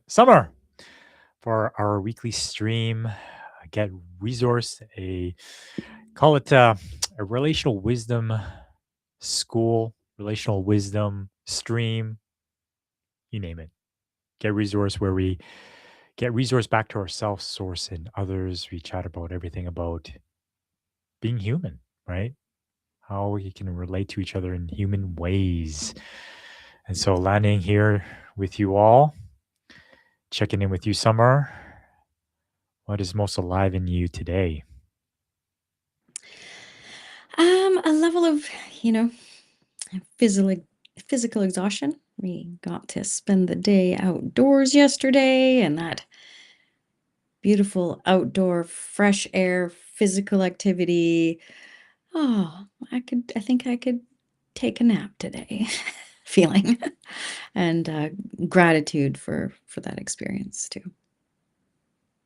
Summer for our weekly stream. Get resource a call it a relational wisdom school, relational wisdom stream, you name it. Get resource where we get resource back to ourselves, source and others. We chat about everything about being human, right? How we can relate to each other in human ways. And so landing here with you all, checking in with you, Summer. What is most alive in you today? A level of, you know, physical physical exhaustion. We got to spend the day outdoors yesterday, and that beautiful outdoor fresh air physical activity. Oh, I think I could take a nap today. Feeling and gratitude for that experience too.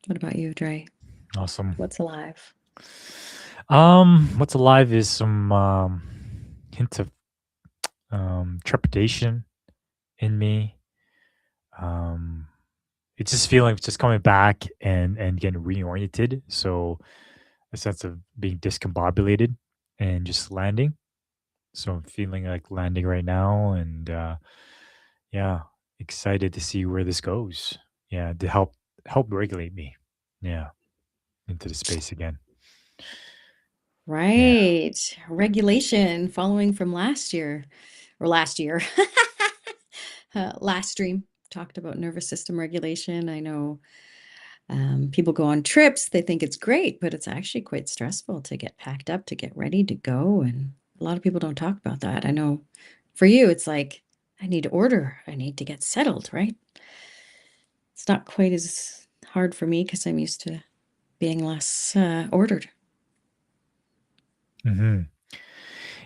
What about you, Dre? Awesome. What's alive? What's alive is some hint of trepidation in me. Um, it's just feeling just coming back and getting reoriented. So a sense of being discombobulated and just landing. So I'm feeling like landing right now, and yeah, excited to see where this goes. Yeah, to help regulate me. Yeah, into the space again. Yeah. Right. Regulation following from last year or last year. Last stream talked about nervous system regulation. I know people go on trips, they think it's great, but it's actually quite stressful to get packed up, to get ready to go. And a lot of people don't talk about that. I know for you, it's like, I need order, I need to get settled, right? It's not quite as hard for me because I'm used to being less ordered. Hmm.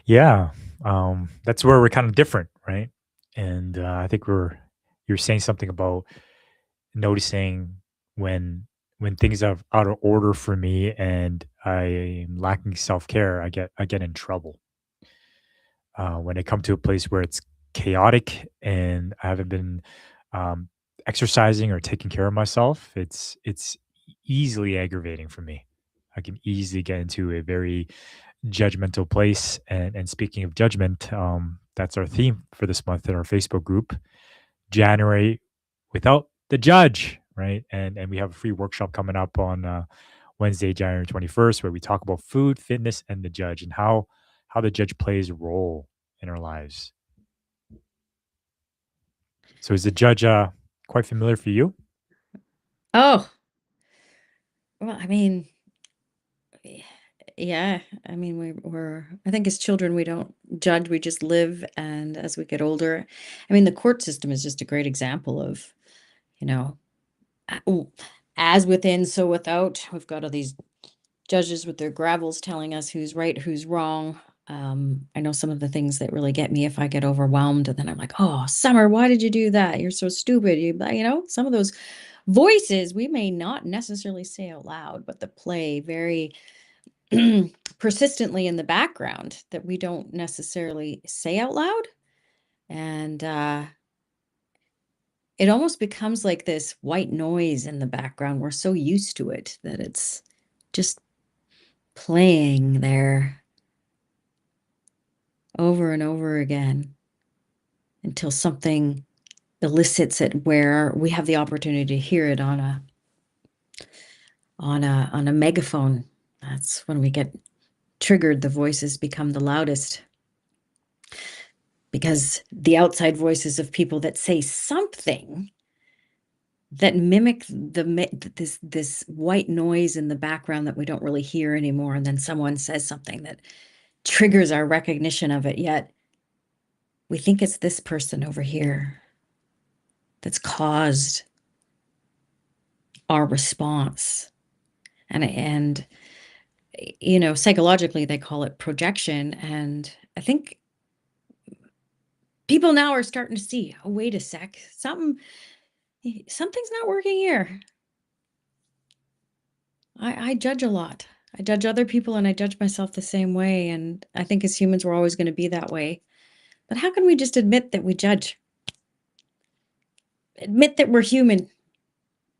Yeah, that's where we're kind of different, right? And I think you're saying something about noticing when when things are out of order for me and I am lacking self care, I get in trouble. When I come to a place where it's chaotic and I haven't been um, exercising or taking care of myself, it's easily aggravating for me. I can easily get into a very judgmental place. And speaking of judgment, that's our theme for this month in our Facebook group, January without the judge, right? And we have a free workshop coming up on Wednesday, January 21st, where we talk about food, fitness, and the judge and how the judge plays a role in our lives. So is the judge quite familiar for you? Oh, well, I mean, y- yeah, I mean, I think as children, we don't judge, we just live. And as we get older, I mean, the court system is just a great example of, you know, oh, as within, so without. We've got all these judges with their gravels telling us who's right, who's wrong. I know some of the things that really get me if I get overwhelmed, and then I'm like, "Oh, Summer, why did you do that? You're so stupid." Some of those voices we may not necessarily say out loud, but that play very persistently in the background that we don't necessarily say out loud, and it almost becomes like this white noise in the background. We're so used to it that it's just playing there over and over again until something elicits it where we have the opportunity to hear it on a megaphone. That's when we get triggered. The voices become the loudest because the outside voices of people that say something that mimic this white noise in the background that we don't really hear anymore, and then someone says something that triggers our recognition of it, yet we think it's this person over here that's caused our response. And psychologically they call it projection. And I think people now are starting to see, oh, wait a sec, something's not working here. I judge a lot. I judge other people and I judge myself the same way. And I think as humans, we're always going to be that way. But how can we just admit that we judge? Admit that we're human.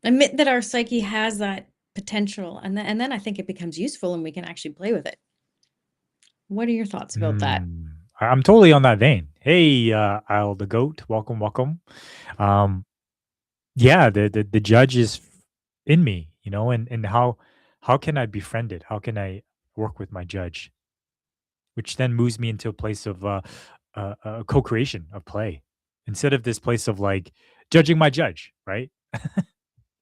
Admit that our psyche has that potential, and then I think it becomes useful and we can actually play with it. What are your thoughts about that? I'm totally on that vein. Hey, Isle the goat, welcome, welcome. Um, yeah, the judge is in me, and how can I befriend it? How can I work with my judge? Which then moves me into a place of co-creation of play instead of this place of like judging my judge, right?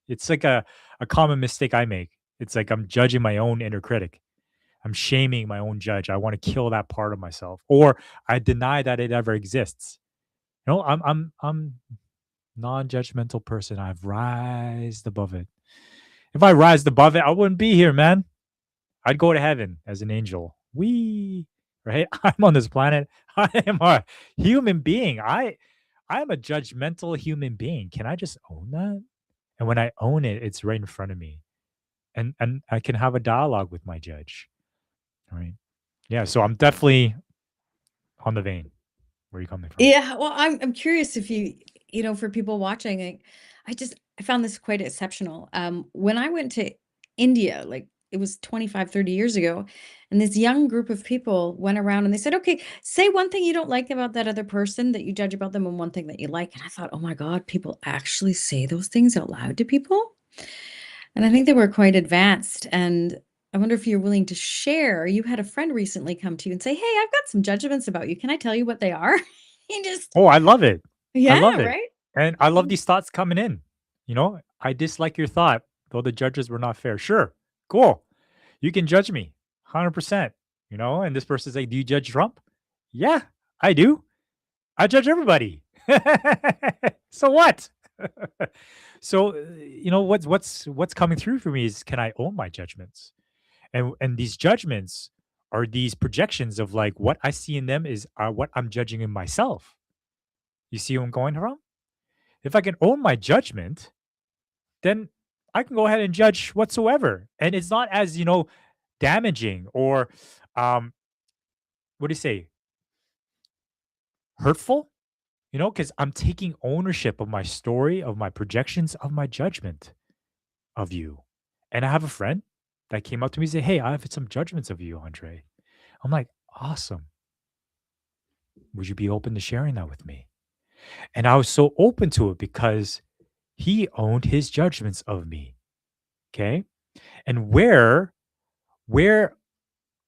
It's like a common mistake I make. It's like I'm judging my own inner critic. I'm shaming my own judge. I want to kill that part of myself, or I deny that it ever exists. I'm non-judgmental person. I've rised above it. If I rised above it, I wouldn't be here, man. I'd go to heaven as an angel. We right? I'm on this planet. I am a human being. I am a judgmental human being. Can I just own that? And when I own it, it's right in front of me. And I can have a dialogue with my judge. Right. Yeah. So I'm definitely on the vein. Where are you coming from? Yeah, well, I'm curious if for people watching, I found this quite exceptional. When I went to India, like it was 25, 30 years ago, and this young group of people went around and they said, "Okay, say one thing you don't like about that other person that you judge about them and one thing that you like." And I thought, "Oh my God, people actually say those things out loud to people?" And I think they were quite advanced. And I wonder if you're willing to share. You had a friend recently come to you and say, "Hey, I've got some judgments about you. Can I tell you what they are?" You just, Oh, I love it. I yeah, love it. right? And I love Mm. these thoughts coming in. I dislike your thought, though the judges were not fair. Sure. Cool. You can judge me 100%. And this person's like, do you judge Trump? Yeah, I do. I judge everybody. So what? So, what's coming through for me is can I own my judgments? And these judgments are these projections of like what I see in them is what I'm judging in myself. You see where I'm going from? If I can own my judgment, then I can go ahead and judge whatsoever. And it's not as, damaging or what do you say, hurtful, because I'm taking ownership of my story, of my projections, of my judgment of you. And I have a friend that came up to me and said, "Hey, I have some judgments of you, Andre." I'm like, awesome. Would you be open to sharing that with me? And I was so open to it because he owned his judgments of me. Okay. And where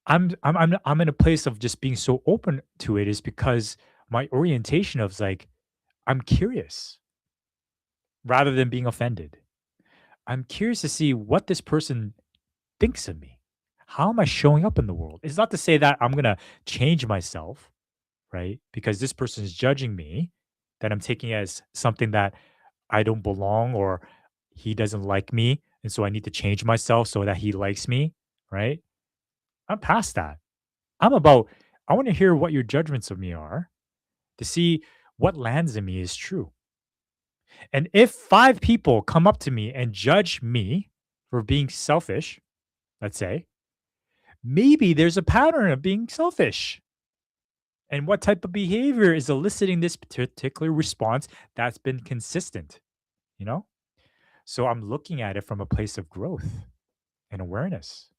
I'm in a place of just being so open to it is because my orientation of like I'm curious rather than being offended. I'm curious to see what this person thinks of me. How am I showing up in the world? It's not to say that I'm gonna change myself, right? Because this person is judging me, that I'm taking as something that I don't belong or he doesn't like me, and so I need to change myself so that he likes me, right? I'm past that. I'm about I want to hear what your judgments of me are to see what lands in me is true. And if 5 people come up to me and judge me for being selfish, let's say, maybe there's a pattern of being selfish. And what type of behavior is eliciting this particular response that's been consistent, you know? So I'm looking at it from a place of growth and awareness.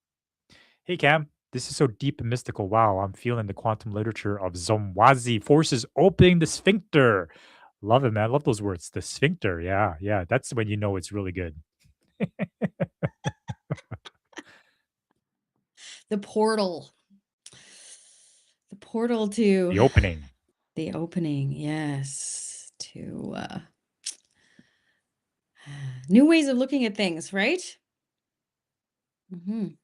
Hey, Cam, this is so deep and mystical. Wow, I'm feeling the quantum literature of Zomwazi forces opening the sphincter. Love it, man. Love those words. The sphincter. Yeah, yeah. That's when you know it's really good. The portal. The portal to The opening. the opening, yes, to new ways of looking at things, right? We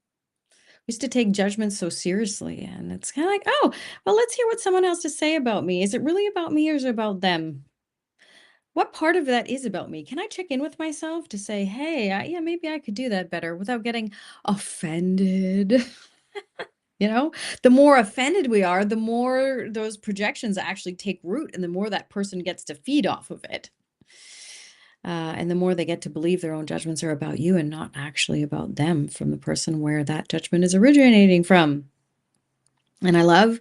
used to take judgment so seriously, and it's kind of like, oh, well, let's hear what someone else has to say about me. Is it really about me or is it about them? What part of that is about me? Can I check in with myself to say, hey, yeah, maybe I could do that better without getting offended? You know, the more offended we are, the more those projections actually take root, and the more that person gets to feed off of it. And the more they get to believe their own judgments are about you and not actually about them from the person where that judgment is originating from. And I love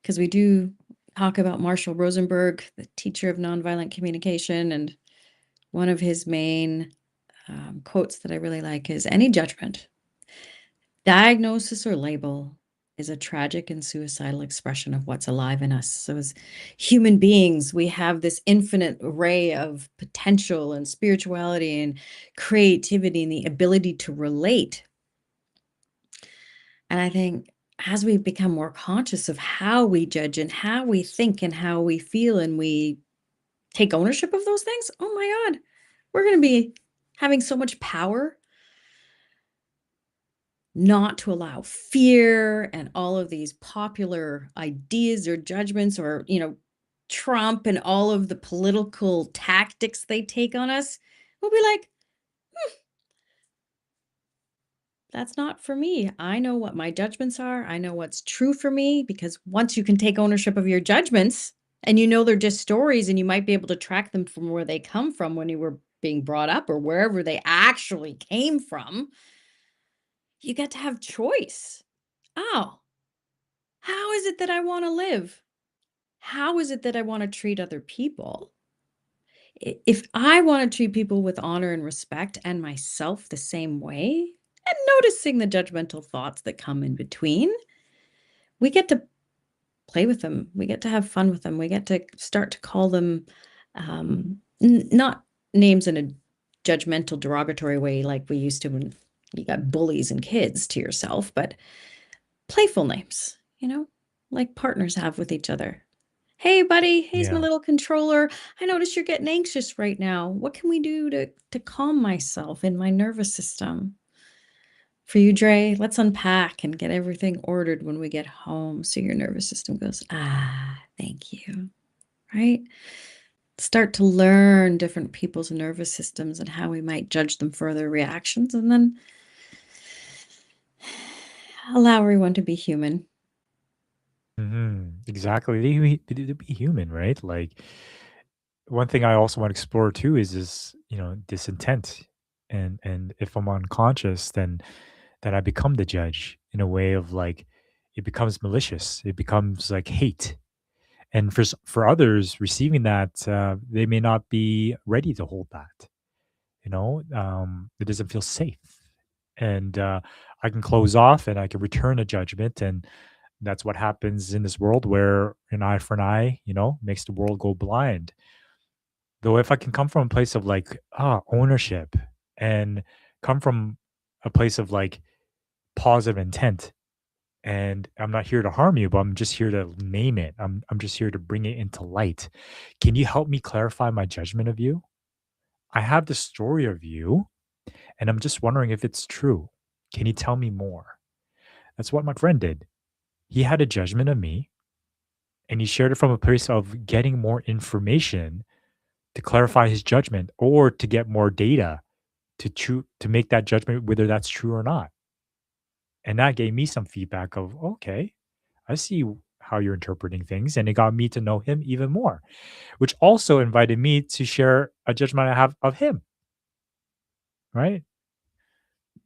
because we do talk about Marshall Rosenberg, the teacher of nonviolent communication, and one of his main quotes that I really like is any judgment, diagnosis, or label is a tragic and suicidal expression of what's alive in us. So, as human beings, we have this infinite array of potential and spirituality and creativity and the ability to relate. And I think as we become more conscious of how we judge and how we think and how we feel, and we take ownership of those things, oh my God, we're going to be having so much power not to allow fear and all of these popular ideas or judgments, or, Trump and all of the political tactics they take on us. We'll be like, that's not for me. I know what my judgments are. I know what's true for me, because once you can take ownership of your judgments, and they're just stories, and you might be able to track them from where they come from when you were being brought up, or wherever they actually came from, you get to have choice. Oh, how is it that I want to live? How is it that I want to treat other people? If I want to treat people with honor and respect, and myself the same way, and noticing the judgmental thoughts that come in between, we get to play with them. We get to have fun with them. We get to start to call them, not names in a judgmental, derogatory way like we used to when you got bullies and kids to yourself, but playful names, like partners have with each other. Hey, buddy, here's my Yeah. little controller. I notice you're getting anxious right now. What can we do to calm myself in my nervous system? For you, Dre, let's unpack and get everything ordered when we get home so your nervous system goes, thank you. Right? Start to learn different people's nervous systems and how we might judge them for their reactions, and then allow everyone to be human. Exactly. To be human, right? Like, one thing I also want to explore too is this, this intent. And if I'm unconscious, then I become the judge in a way of like, it becomes malicious. It becomes like hate. And for others receiving that, they may not be ready to hold that. It doesn't feel safe, and I can close off and I can return a judgment, and that's what happens in this world where an eye for an eye, makes the world go blind. Though if I can come from a place of like ownership, and come from a place of like positive intent, and I'm not here to harm you, but I'm just here to name it. I'm just here to bring it into light. Can you help me clarify my judgment of you? I have the story of you, and I'm just wondering if it's true. Can you tell me more? That's what my friend did. He had a judgment of me, and he shared it from a place of getting more information to clarify his judgment, or to get more data to make that judgment whether that's true or not. And that gave me some feedback of, okay, I see how you're interpreting things, and it got me to know him even more, which also invited me to share a judgment I have of him, right?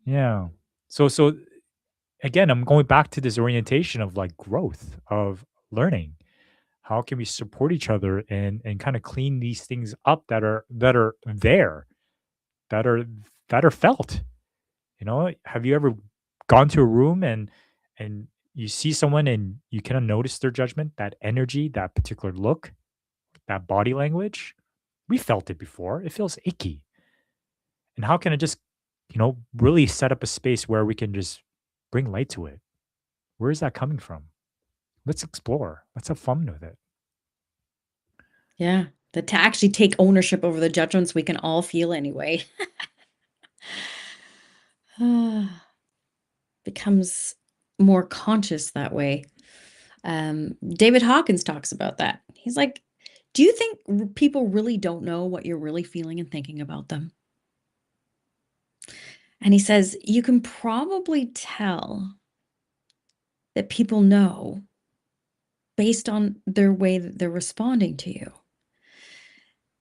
Yeah. So again, I'm going back to this orientation of like growth, of learning. How can we support each other and kind of clean these things up that are there, that are that are felt? Have you ever gone to a room and you see someone and you kind of notice their judgment, that energy, that particular look, that body language? We felt it before. It feels icky. And how can I just, really set up a space where we can just bring light to it? Where is that coming from? Let's explore. Let's have fun with it. Yeah. That to actually take ownership over the judgments we can all feel anyway. Becomes more conscious that way. David Hawkins talks about that. He's like, do you think people really don't know what you're really feeling and thinking about them? And he says, you can probably tell that people know based on their way that they're responding to you.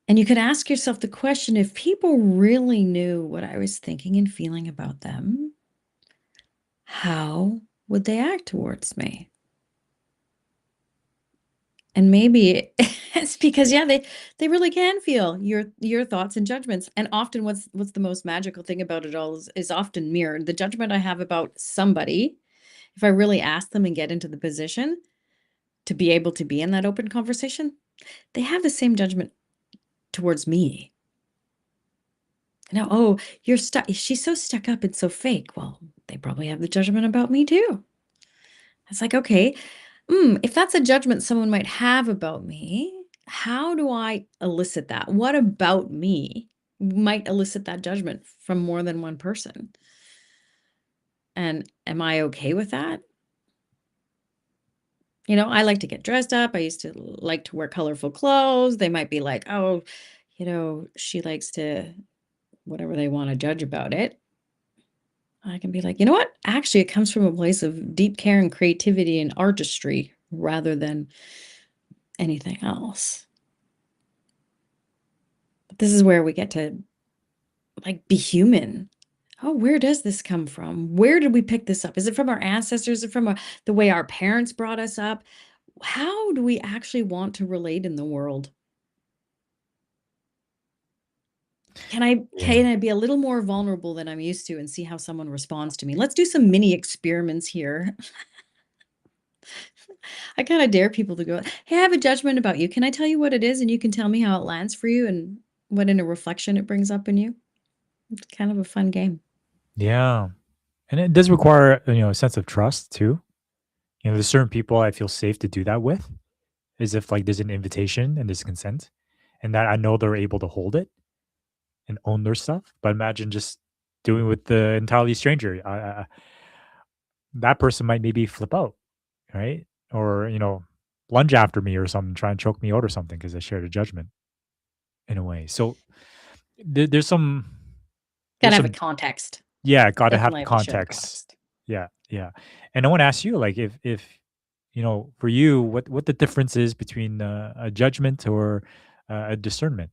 And you could ask yourself the question, if people really knew what I was thinking and feeling about them, how would they act towards me? And maybe it's because, yeah, they really can feel your thoughts and judgments. And often what's the most magical thing about it all is often mirrored. The judgment I have about somebody, if I really ask them and get into the position to be able to be in that open conversation, they have the same judgment towards me. Now, oh, you're stuck. She's so stuck up and so fake. Well, they probably have the judgment about me too. It's like, okay, if that's a judgment someone might have about me, how do I elicit that? What about me might elicit that judgment from more than one person? And am I okay with that? I like to get dressed up. I used to like to wear colorful clothes. They might be like, oh, she likes to, whatever they want to judge about it. I can be like, you know what? Actually, it comes from a place of deep care and creativity and artistry rather than anything else. But this is where we get to like be human. Oh, where does this come from? Where did we pick this up? Is it from our ancestors? Is it from the way our parents brought us up? How do we actually want to relate in the world? Can I Yeah. can I be a little more vulnerable than I'm used to and see how someone responds to me? Let's do some mini experiments here. I kind of dare people to go, hey, I have a judgment about you. Can I tell you what it is? And you can tell me how it lands for you and what in a reflection it brings up in you. It's kind of a fun game. Yeah. And it does require, a sense of trust too. There's certain people I feel safe to do that with, as if like there's an invitation and there's consent, and that I know they're able to hold it and own their stuff. But imagine just doing with the entirely stranger. That person might maybe flip out, right? Or lunge after me or something, try and choke me out or something because I shared a judgment in a way. So there, there's some, Gotta there's have a some, context. yeah, got to have Definitely the have to share the context. context. Yeah, yeah. And I want to ask you, like, if for you, what the difference is between a judgment or a discernment?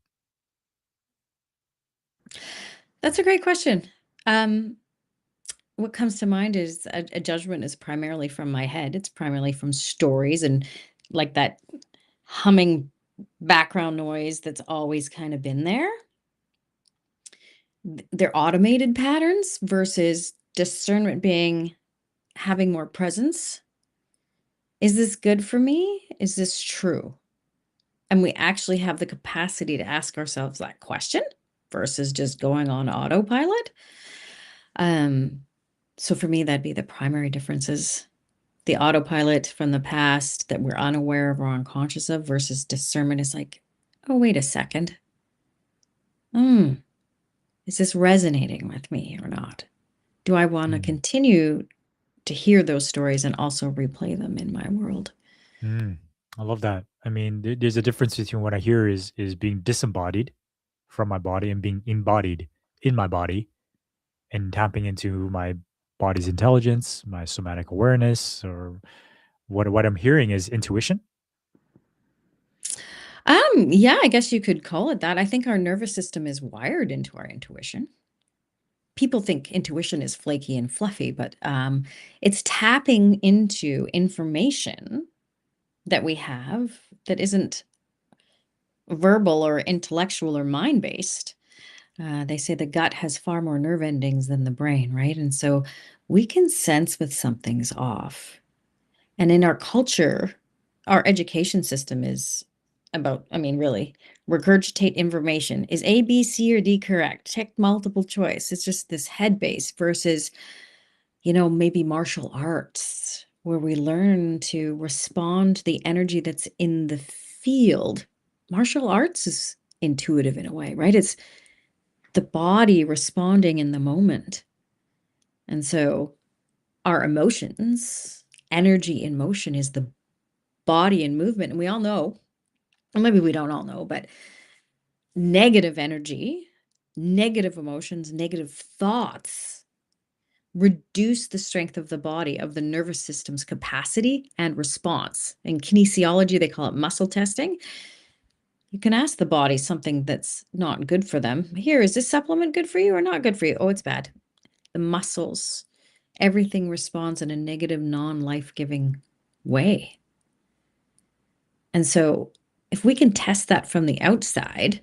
That's a great question. Um, what comes to mind is a judgment is primarily from my head. It's primarily from stories and like that humming background noise that's always kind of been there. They're automated patterns versus discernment being having more presence. Is this good for me? Is this true? And we actually have the capacity to ask ourselves that question versus just going on autopilot. Um, so for me, that'd be the primary differences. The autopilot from the past that we're unaware of or unconscious of versus discernment is like, oh, wait a second. Hmm, is this resonating with me or not? Do I want to Mm, continue to hear those stories and also replay them in my world? mm, I love that. I mean, there's a difference between what I hear is being disembodied from my body and being embodied in my body and tapping into my body's intelligence, my somatic awareness, or what I'm hearing is intuition. Yeah, I guess you could call it that. I think our nervous system is wired into our intuition. People think intuition is flaky and fluffy, but it's tapping into information that we have that isn't verbal or intellectual or mind based. They say the gut has far more nerve endings than the brain, right? And so we can sense when something's off. And in our culture, our education system is about, I mean, really, regurgitate information. Is A, B, C, or D correct? Check multiple choice. It's just this head base versus, maybe martial arts, where we learn to respond to the energy that's in the field. Martial arts is intuitive in a way, right? It's the body responding in the moment. And so our emotions, energy in motion is the body in movement. And we all know, or maybe we don't all know, but negative energy, negative emotions, negative thoughts reduce the strength of the body, of the nervous system's capacity and response. In kinesiology, they call it muscle testing. You can ask the body something that's not good for them. Here, is this supplement good for you or not good for you? Oh, it's bad. The muscles, everything responds in a negative, non life giving way. And so if we can test that from the outside,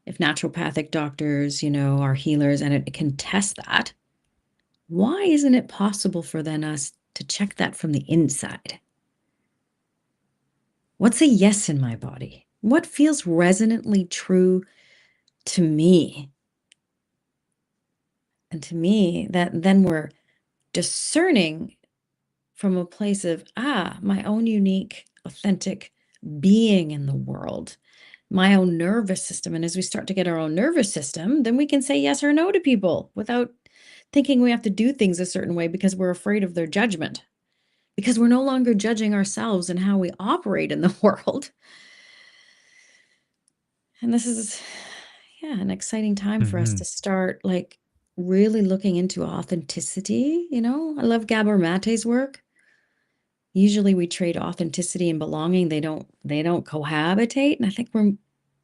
if naturopathic doctors, are healers and it can test that, why isn't it possible for then us to check that from the inside? What's a yes in my body? What feels resonantly true to me? And to me, that then we're discerning from a place of, my own unique, authentic being in the world, my own nervous system. And as we start to get our own nervous system, then we can say yes or no to people without thinking we have to do things a certain way because we're afraid of their judgment, because we're no longer judging ourselves and how we operate in the world. And this is, an exciting time for us Hmm. to start like really looking into authenticity. I love Gabor Mate's work. Usually we trade authenticity and belonging. They don't cohabitate. And I think we're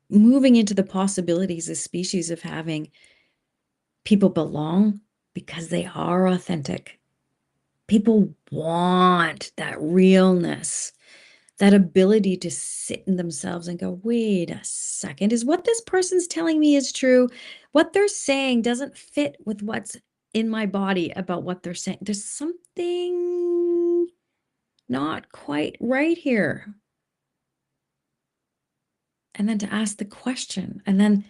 moving into the possibilities as species of having people belong because they are authentic. People want that realness, that ability to sit in themselves and go, wait a second, is what this person's telling me is true? What they're saying doesn't fit with what's in my body about what they're saying. There's something not quite right here. And then to ask the question. And then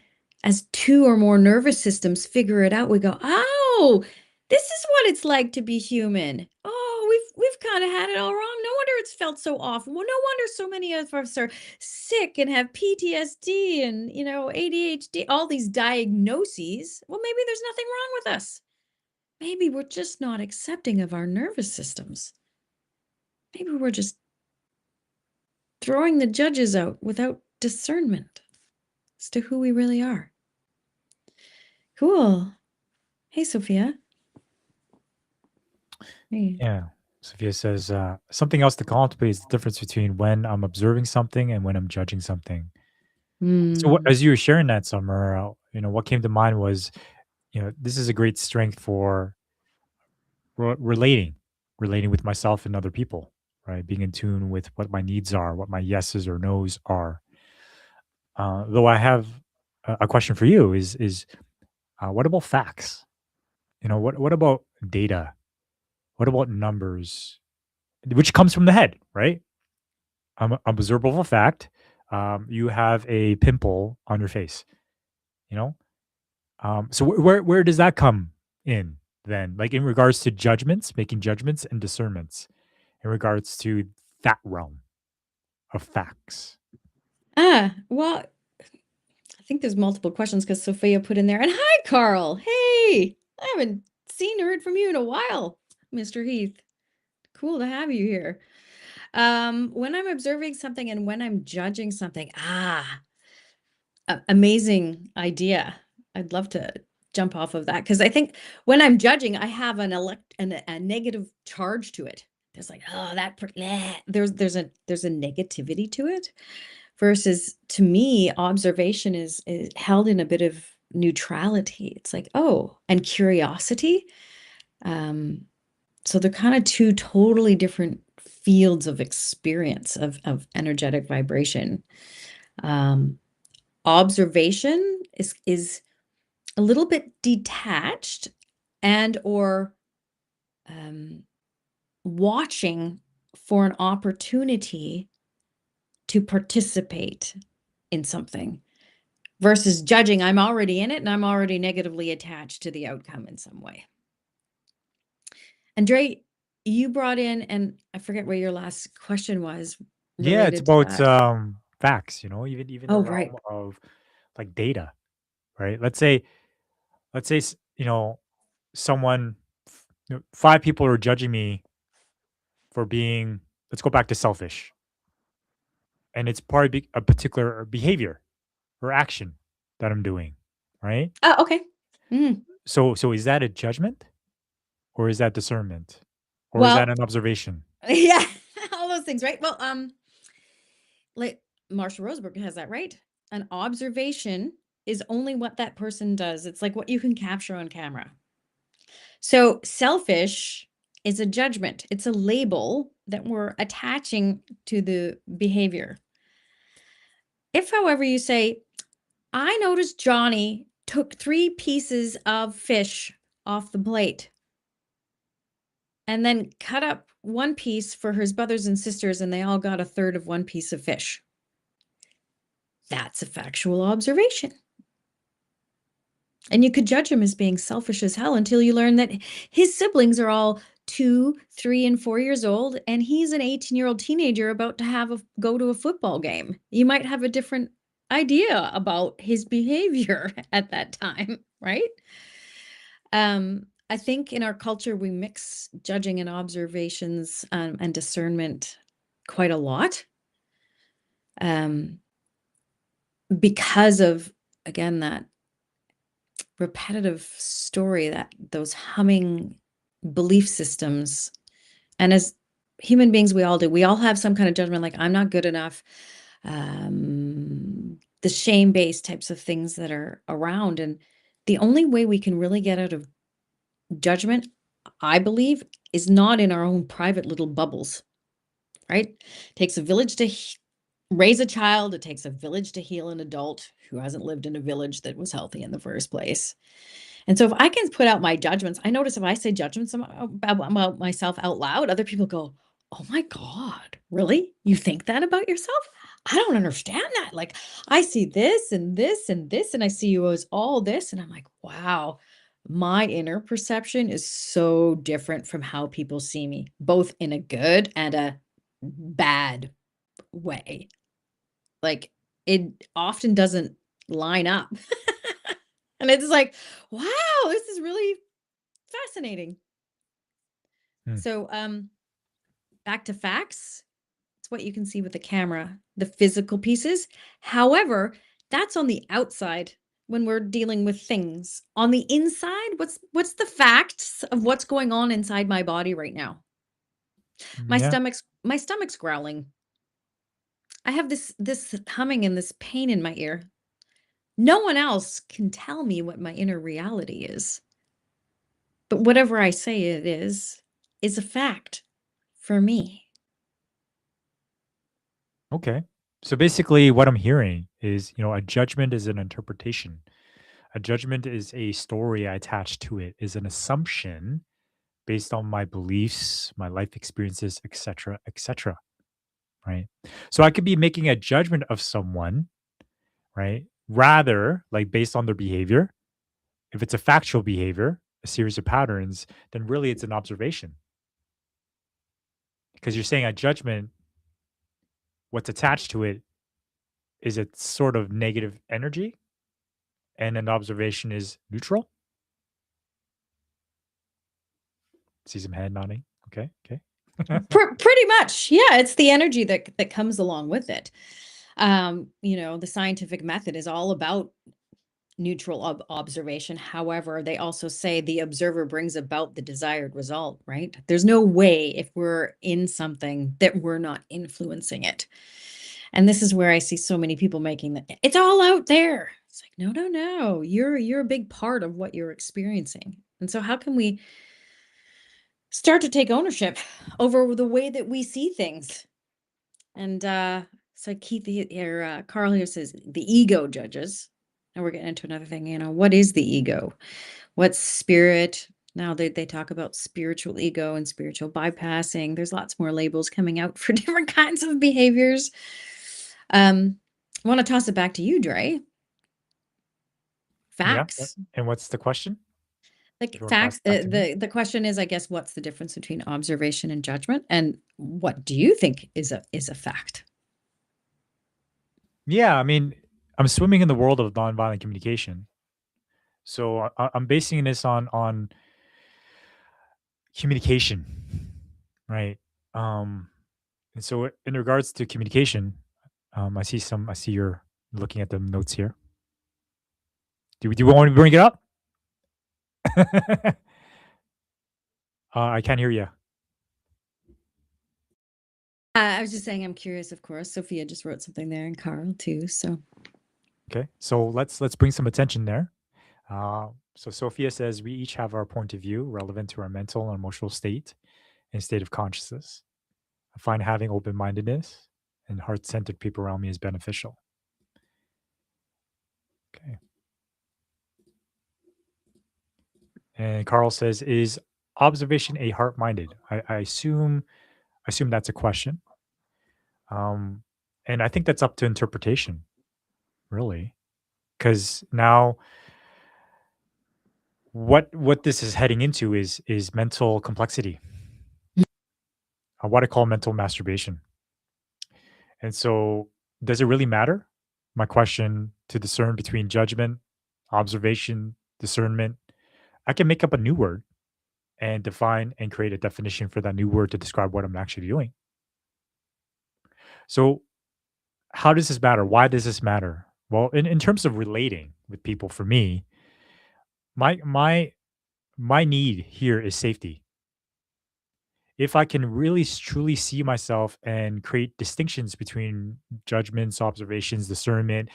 as two or more nervous systems figure it out, we go, oh, this is what it's like to be human. Oh, we've kind of had it all wrong. No wonder it's felt so awful. Well, no wonder so many of us are sick and have PTSD and, ADHD, all these diagnoses. Well, maybe there's nothing wrong with us. Maybe we're just not accepting of our nervous systems. Maybe we're just throwing the judges out without discernment as to who we really are. Cool. Hey, Sophia. Hey. Yeah. Sophia says something else to contemplate is the difference between when I'm observing something and when I'm judging something. So, Hmm. as you were sharing that, Summer, what came to mind was, this is a great strength for relating with myself and other people, right? Being in tune with what my needs are, what my yeses or nos are. Though I have a question for you is what about facts? What about data? What about numbers? Which comes from the head, right? Observable fact. You have a pimple on your face. You know, so where does that come in then? Like in regards to judgments, making judgments and discernments in regards to that realm of facts. Well, I think there's multiple questions because Sophia put in there. And hi, Carl. Hey, I haven't seen or heard from you in a while, Mr. Heath. Cool to have you here. When I'm observing something and when I'm judging something, amazing idea. I'd love to jump off of that because I think when I'm judging, I have a negative charge to it. There's like, oh, there's a negativity to it. Versus to me, observation is held in a bit of neutrality. It's like, oh, and curiosity. Um, so they're kind of two totally different fields of experience of energetic vibration. Um, Observation is a little bit detached and or um, watching for an opportunity to participate in something versus judging. I'm already in it and I'm already negatively attached to the outcome in some way. And Dre, you brought in, and I forget what your last question was Yeah, it's related to about that. facts. Even the Oh, realm right. of like data, right? Let's say someone, five people are judging me for being. Let's go back to selfish, and it's probably a particular behavior or action that I'm doing, right? Oh, okay. Mhm. So is that a judgment or is that discernment or is that Well, an observation? yeah, all those things, right? Well, like Marshall Roseberg has that right. An observation is only what that person does. It's like what you can capture on camera. So selfish. is a judgment. It's a label that we're attaching to the behavior. If, however, you say, I noticed Johnny took 3 pieces of fish off the plate and then cut up 1 piece for his brothers and sisters, and they all got a third of 1 piece of fish. That's a factual observation. And you could judge him as being selfish as hell until you learn that his siblings are all 2, 3, and 4 years old, and he's an 18-year-old teenager about to go to a football game. You might have a different idea about his behavior at that time, right? I think in our culture, we mix judging and observations, and discernment quite a lot. Because of, again, that repetitive story, that those humming belief systems. And as human beings, we all have some kind of judgment, like I'm not good enough. The shame-based types of things that are around. And the only way we can really get out of judgment, I believe, is not in our own private little bubbles, right? It takes a village to raise a child. It takes a village to heal an adult who hasn't lived in a village that was healthy in the first place. And so if I can put out my judgments, I notice if I say judgments about myself out loud, other people go, oh my God, really? You think that about yourself? I don't understand that. Like, I see this and this and this, and I see you as all this. And I'm like, wow, my inner perception is so different from how people see me, both in a good and a bad way. Like, it often doesn't line up. And it's like, wow, this is really fascinating. Hmm. So, back to facts. It's what you can see with the camera, the physical pieces. However, that's on the outside when we're dealing with things. On the inside, what's the facts of what's going on inside my body right now? My Yeah. stomach's growling. I have this humming and this pain in my ear. No one else can tell me what my inner reality is. But whatever I say it is a fact for me. Okay. So basically, what I'm hearing is, a judgment is an interpretation. A judgment is a story I attach to it, is an assumption based on my beliefs, my life experiences, etc., etc. Right. So I could be making a judgment of someone, right? Rather, like based on their behavior. If it's a factual behavior, a series of patterns, then really it's an observation. Because you're saying a judgment, what's attached to it is a sort of negative energy, and an observation is neutral. See some head nodding. Okay. Okay. Pretty much. Yeah, it's the energy that comes along with it. The scientific method is all about neutral observation. However, they also say the observer brings about the desired result, right? There's no way if we're in something that we're not influencing it. And this is where I see so many people making it's all out there. It's like, no, no, no. You're a big part of what you're experiencing. And so how can we start to take ownership over the way that we see things? And so Keith here, Carl here says the ego judges. Now we're getting into another thing, what is the ego? What's spirit? Now they talk about spiritual ego and spiritual bypassing. There's lots more labels coming out for different kinds of behaviors. I want to toss it back to you, Dre. Yeah. Facts. And what's the question? If Like you want to pass facts, it back to me. the question is, I guess, what's the difference between observation and judgment? And what do you think is a fact? Yeah. I mean, I'm swimming in the world of nonviolent communication. So I'm basing this on communication, right? Um, and so in regards to communication, I see you're looking at the notes here. Do you want me to bring it up? I can't hear you. I was just saying, I'm curious, of course. Sophia just wrote something there, and Carl too. So, Okay, so let's bring some attention there. So Sophia says we each have our point of view relevant to our mental and emotional state. and state of consciousness. I find having open mindedness and heart centered people around me is beneficial. Okay. And Carl says, is observation a heart minded? I assume that's a question. Um, and I think that's up to interpretation, really. Because now what this is heading into is mental complexity, what I call mental masturbation. And so, does it really matter? My question to discern between judgment, observation, discernment. I can make up a new word and define and create a definition for that new word to describe what I'm actually doing. So, how does this matter? Why does this matter? Well, in terms of relating with people, for me, my my my need here is safety. If I can really truly see myself and create distinctions between judgments, observations, discernment,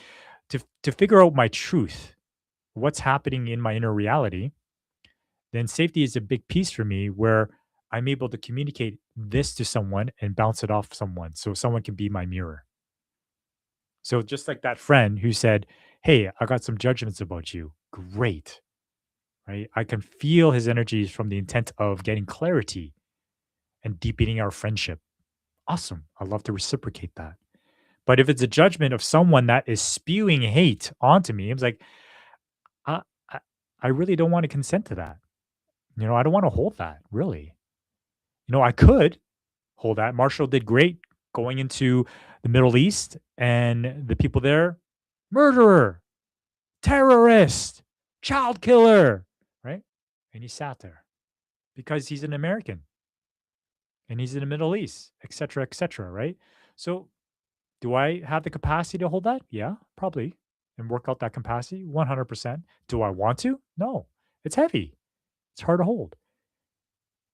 to figure out my truth, what's happening in my inner reality, then safety is a big piece for me where I'm able to communicate this to someone and bounce it off someone so someone can be my mirror. So just like that friend who said, "Hey, I got some judgments about you." Great, right? I can feel his energies from the intent of getting clarity and deepening our friendship. Awesome. I'd love to reciprocate that. But if it's a judgment of someone that is spewing hate onto me, it's like, I, I, I really don't want to consent to that. I don't want to hold that, really. I could hold that. Marshall did great going into the Middle East and the people there, murderer, terrorist, child killer, right? And he sat there because he's an American and he's in the Middle East, et cetera, right? So, do I have the capacity to hold that? Yeah, probably. And work out that capacity 100%. Do I want to? No. It's heavy. It's hard to hold.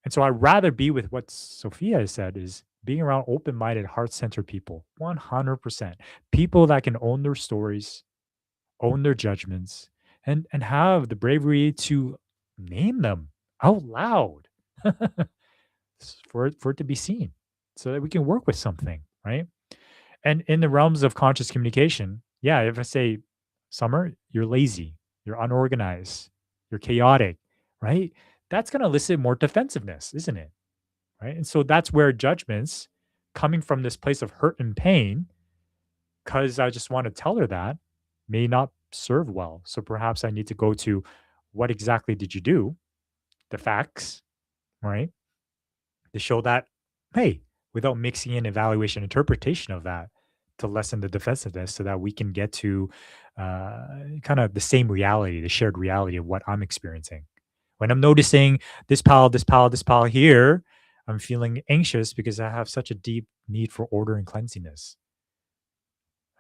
And so I'd rather be with what Sophia has said is being around open-minded, heart-centered people. 100%. People that can own their stories, own their judgments, and have the bravery to name them out loud for it to be seen so that we can work with something, right? And in the realms of conscious communication, yeah, if I say, Summer, you're lazy, you're unorganized, you're chaotic, right? That's going to elicit more defensiveness, isn't it? Right. And so that's where judgments coming from this place of hurt and pain, because I just want to tell her that, may not serve well. So perhaps I need to go to what exactly did you do? The facts, right? To show that, hey, without mixing in evaluation interpretation of that to lessen the defensiveness so that we can get to kind of the same reality, the shared reality of what I'm experiencing. When I'm noticing this pile here, I'm feeling anxious because I have such a deep need for order and cleansiness,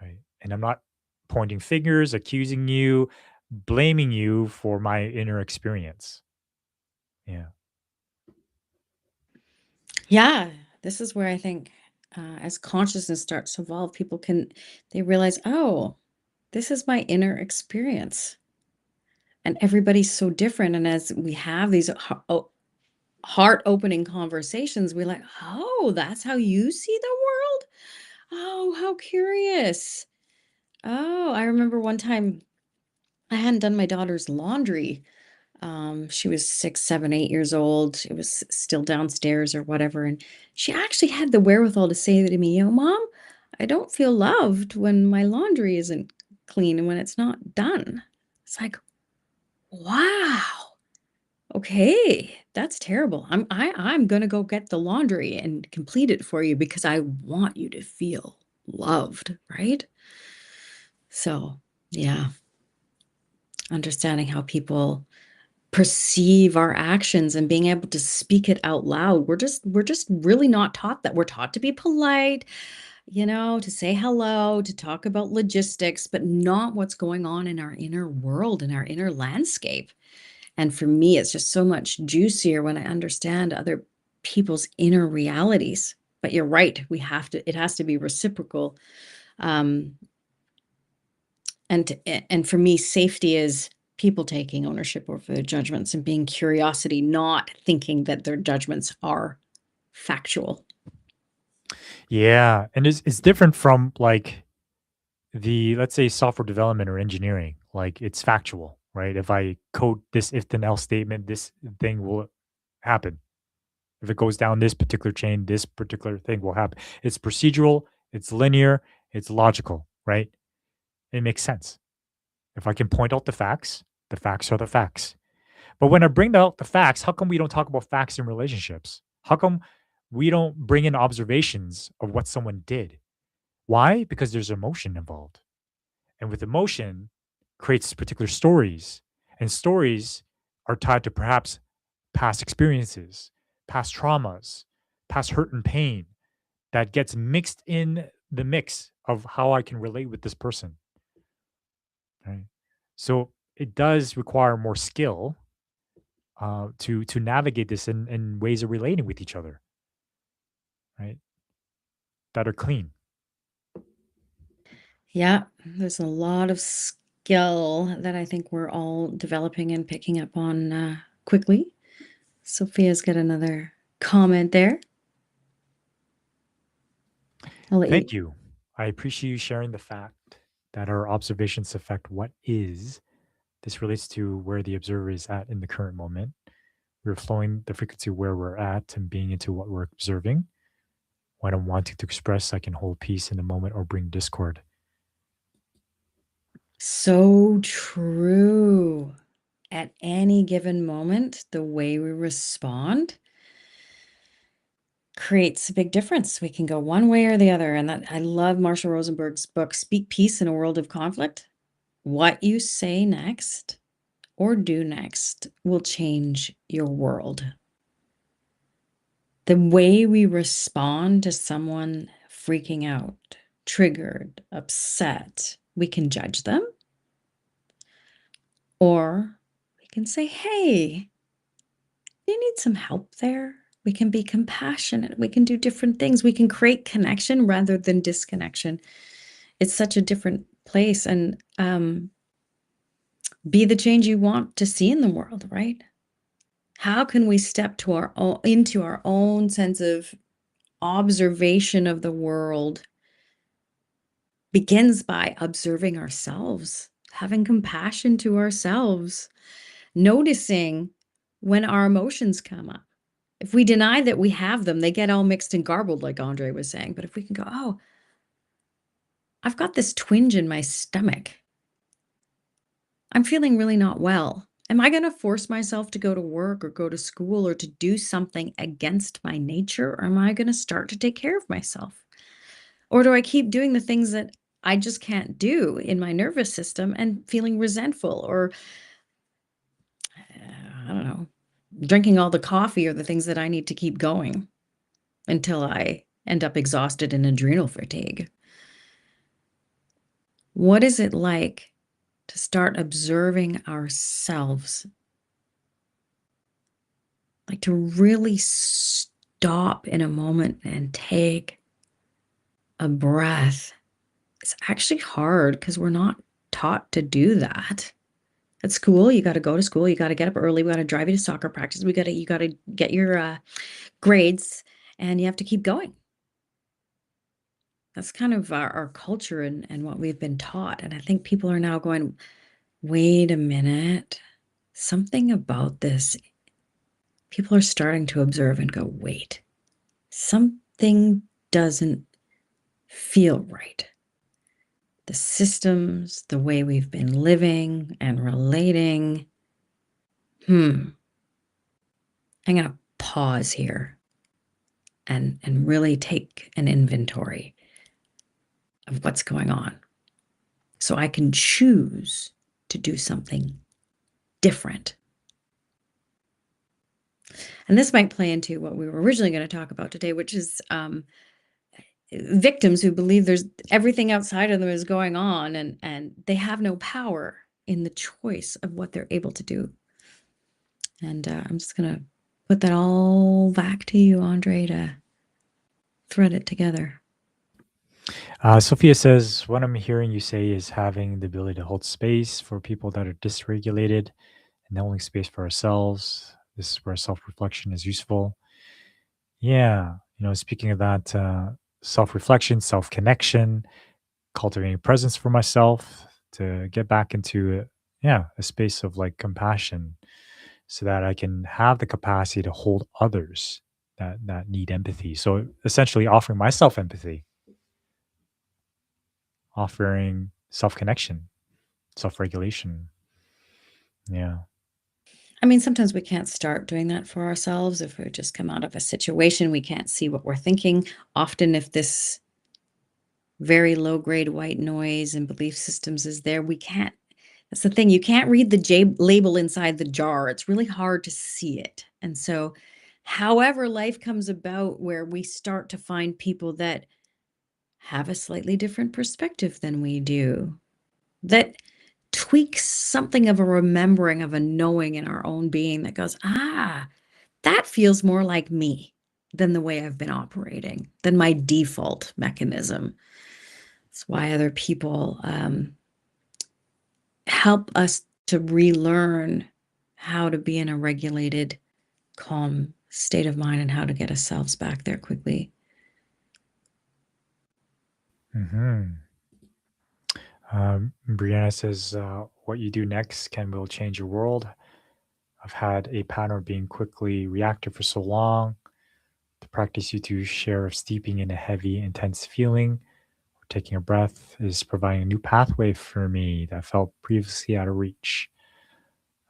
right? And I'm not pointing fingers, accusing you, blaming you for my inner experience. Yeah. Yeah, this is where I think as consciousness starts to evolve, people they realize, oh, this is my inner experience. And everybody's so different. And as we have these heart opening conversations, we're like, oh, that's how you see the world? Oh, how curious. Oh, I remember one time I hadn't done my daughter's laundry. She was 6, 7, 8 years old. It was still downstairs or whatever. And she actually had the wherewithal to say to me, Mom, I don't feel loved when my laundry isn't clean and when it's not done. It's like, wow. Okay, that's terrible. I'm gonna go get the laundry and complete it for you because I want you to feel loved, right? So, yeah, understanding how people perceive our actions and being able to speak it out loud. We're just really not taught that. We're taught to be polite, to say hello, to talk about logistics, but not what's going on in our inner world, in our inner landscape. And for me, it's just so much juicier when I understand other people's inner realities. But you're right, it has to be reciprocal. Um, and for me, safety is people taking ownership over their judgments and being curiosity, not thinking that their judgments are factual. Yeah, and it's different from like let's say software development or engineering. Like it's factual, right? If I code this if then else statement, this thing will happen. If it goes down this particular chain, this particular thing will happen. It's procedural, it's linear, it's logical, right? It makes sense. If I can point out the facts are the facts. But when I bring out the facts, how come we don't talk about facts in relationships? How come we don't bring in observations of what someone did? Why? Because there's emotion involved. And with emotion creates particular stories. And stories are tied to perhaps past experiences, past traumas, past hurt and pain that gets mixed in the mix of how I can relate with this person. Right. So it does require more skill to navigate this in ways of relating with each other, right? That are clean. Yeah, there's a lot of skill that I think we're all developing and picking up on quickly. Sophia's got another comment there. I'll let you. Thank you. I appreciate you sharing the fact that our observations affect what is. This relates to where the observer is at in the current moment. We're flowing the frequency where we're at and being into what we're observing. When I'm wanting to express, I can hold peace in the moment or bring discord. So true. At any given moment, the way we respond creates a big difference. We can go one way or the other. And that I love Marshall Rosenberg's book, Speak Peace in a World of Conflict. What you say next or do next will change your world. The way we respond to someone freaking out, triggered, upset, we can judge them. Or we can say, hey, you need some help there. We can be compassionate. We can do different things. We can create connection rather than disconnection. It's such a different place. And be the change you want to see in the world, right? How can we step into our own sense of observation of the world? Begins by observing ourselves, having compassion to ourselves, noticing when our emotions come up. If we deny that we have them, they get all mixed and garbled, like Andre was saying. But if we can go, oh, I've got this twinge in my stomach. I'm feeling really not well. Am I going to force myself to go to work or go to school or to do something against my nature? Or am I going to start to take care of myself? Or do I keep doing the things that I just can't do in my nervous system and feeling resentful or, I don't know, drinking all the coffee or the things that I need to keep going until I end up exhausted and adrenal fatigue? What is it like to start observing ourselves? Like to really stop in a moment and take a breath. It's actually hard because we're not taught to do that. At school, you got to go to school. You got to get up early. We got to drive you to soccer practice. You got to get your grades, and you have to keep going. That's kind of our culture and what we've been taught. And I think people are now going, wait a minute, something about this. People are starting to observe and go, wait, something doesn't feel right. The systems, the way we've been living and relating. I'm going to pause here and really take an inventory of what's going on so I can choose to do something different. And this might play into what we were originally going to talk about today, which is victims who believe there's everything outside of them is going on and they have no power in the choice of what they're able to do. And I'm just going to put that all back to you, Andre, to thread it together. Sophia says, what I'm hearing you say is having the ability to hold space for people that are dysregulated and holding space for ourselves. This is where self reflection is useful. Yeah. Speaking of that, self reflection, self connection, cultivating presence for myself to get back into, yeah, a space of like compassion so that I can have the capacity to hold others that need empathy. So essentially offering myself empathy, offering self-connection, self-regulation. Yeah. I mean, sometimes we can't start doing that for ourselves if we just come out of a situation, we can't see what we're thinking. Often, if this very low grade white noise and belief systems is there, we can't. That's the thing. You can't read the label inside the jar. It's really hard to see it. And so, however, life comes about where we start to find people that have a slightly different perspective than we do, that tweaks something of a remembering of a knowing in our own being that goes, ah, that feels more like me than the way I've been operating, than my default mechanism. It's why other people help us to relearn how to be in a regulated, calm state of mind and how to get ourselves back there quickly. Hmm. Brianna says, "What you do next can will change your world. I've had a pattern of being quickly reactive for so long. The practice you do share of steeping in a heavy, intense feeling, or taking a breath, is providing a new pathway for me that felt previously out of reach.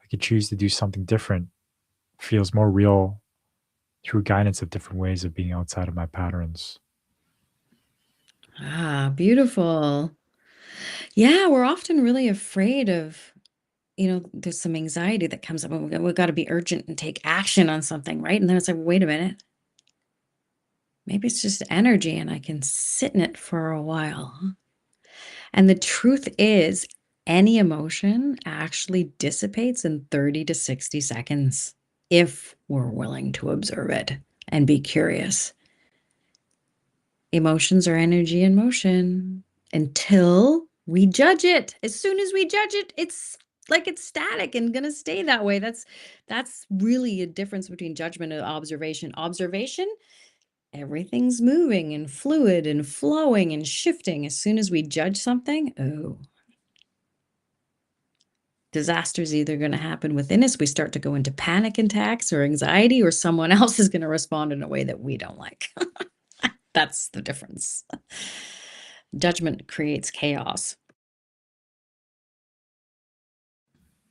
I could choose to do something different. Feels more real through guidance of different ways of being outside of my patterns." Ah, beautiful. Yeah, we're often really afraid of, there's some anxiety that comes up and we've got to be urgent and take action on something, right? And then it's like, wait a minute, maybe it's just energy and I can sit in it for a while. Huh? And the truth is, any emotion actually dissipates in 30 to 60 seconds if we're willing to observe it and be curious. Emotions are energy in motion until we judge it. As soon as we judge it, it's like it's static and going to stay that way. That's really a difference between judgment and observation. Observation, everything's moving and fluid and flowing and shifting. As soon as we judge something, oh, disaster's either going to happen within us. We start to go into panic attacks or anxiety, or someone else is going to respond in a way that we don't like. That's the difference. Judgment creates chaos.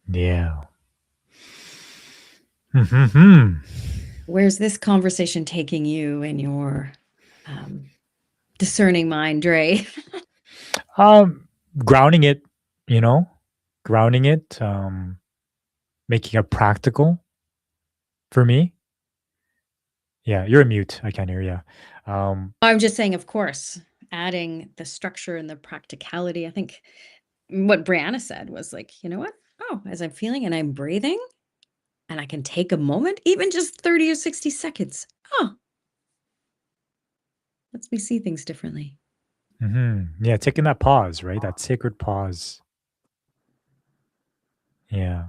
Yeah. Hmm. Where's this conversation taking you in your um, discerning mind, Dre? Um, grounding it, you know, grounding it, making it practical for me. Yeah, you're a mute. I can't hear you. I'm just saying, of course, adding the structure and the practicality. I think what Brianna said was like, you know what? Oh, as I'm feeling and I'm breathing, and I can take a moment, even just 30 or 60 seconds. Oh, lets me see things differently. Yeah, taking that pause, right? That sacred pause. Yeah,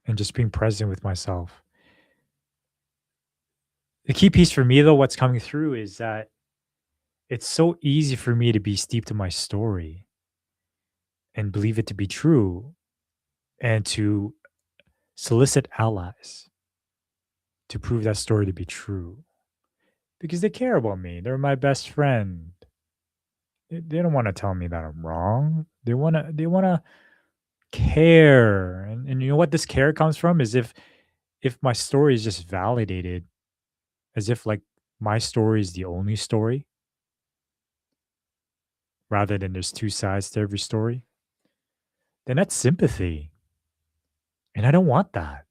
and just being present with myself. The key piece for me, though, what's coming through is that it's so easy for me to be steeped in my story and believe it to be true and to solicit allies to prove that story to be true because they care about me. They're my best friend. They don't want to tell me that I'm wrong. They want to care. And you know what this care comes from is if my story is just validated as if like my story is the only story rather than there's two sides to every story, then that's sympathy. And I don't want that